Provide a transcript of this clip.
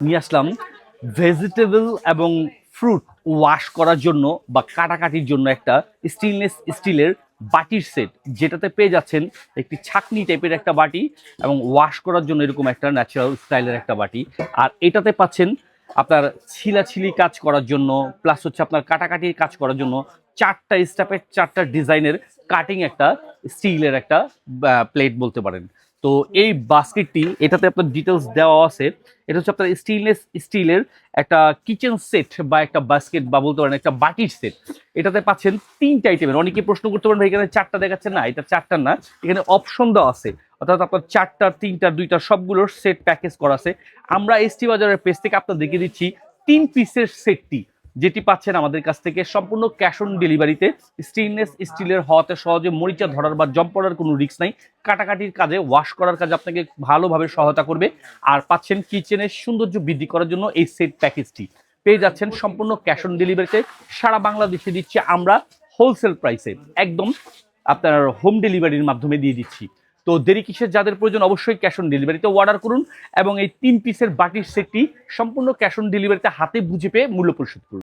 নিয়ে আসলাম ভেজিটেবল এবং fruit wash করার জন্য বা কাটাকাটির জন্য একটা স্টেনলেস স্টিলের বাটির সেট, যেটাতে পেয়ে যাচ্ছেন একটি ছাকনি টাইপের একটা বাটি এবং ওয়াশ করার জন্য এরকম একটা ন্যাচারাল স্টাইলের একটা বাটি। আর এটাতে পাচ্ছেন আপনার ছিলাছিলি কাজ করার জন্য, প্লাস হচ্ছে আপনার কাটাকাটির কাজ করার জন্য চারটা স্টেপের চারটা ডিজাইনের কাটিং একটা স্টিলের একটা প্লেট বলতে পারেন। তো এই বাস্কেটটি, এটাতে আপনার ডিটেলস দেওয়া আছে। এটা হচ্ছে আপনার স্টেনলেস স্টিলের একটা কিচেন সেট বা একটা বাস্কেট বা বলতে পারেন একটা বাটির সেট। এটাতে পাচ্ছেন তিনটা আইটেমের। অনেকে প্রশ্ন করতে পারেন ভাই এখানে চারটা দেখাচ্ছে, না এটা চারটা না, এখানে অপশন দেওয়া আছে। অর্থাৎ আপনার চারটার তিনটার দুইটার সবগুলোর সেট প্যাকেজ করা আছে। আমরা এসটি বাজারের পেজ থেকে আপনার দেখিয়ে দিচ্ছি 3 পিসের সেটটি, যেটি পাচ্ছেন আমাদের কাছ থেকে সম্পূর্ণ ক্যাশ অন ডেলিভারিতে। স্টেনলেস স্টিলের হওয়াতে সহজে মরিচা ধরার বা জম পড়ার কোনো রিস্ক নাই। কাটাকাটির কাজে, ওয়াশ করার কাজে আপনাকে ভালোভাবে সহায়তা করবে। আর পাচ্ছেন কিচেনের সৌন্দর্য বৃদ্ধি করার জন্য এই সেট প্যাকেজটি পেয়ে যাচ্ছেন সম্পূর্ণ ক্যাশ অন ডেলিভারিতে। সারা বাংলাদেশে দিচ্ছি আমরা হোলসেল প্রাইসে, একদম আপনার হোম ডেলিভারির মাধ্যমে দিয়ে দিচ্ছি। তো দেরি কিসের, যাদের প্রয়োজন অবশ্যই ক্যাশ অন ডেলিভারিতে অর্ডার করুন এবং এই 3 পিসের বাটির সেটটি সম্পূর্ণ ক্যাশ অন ডেলিভারিতে হাতে বুঝে পেয়ে মূল্য পরিশোধ করুন।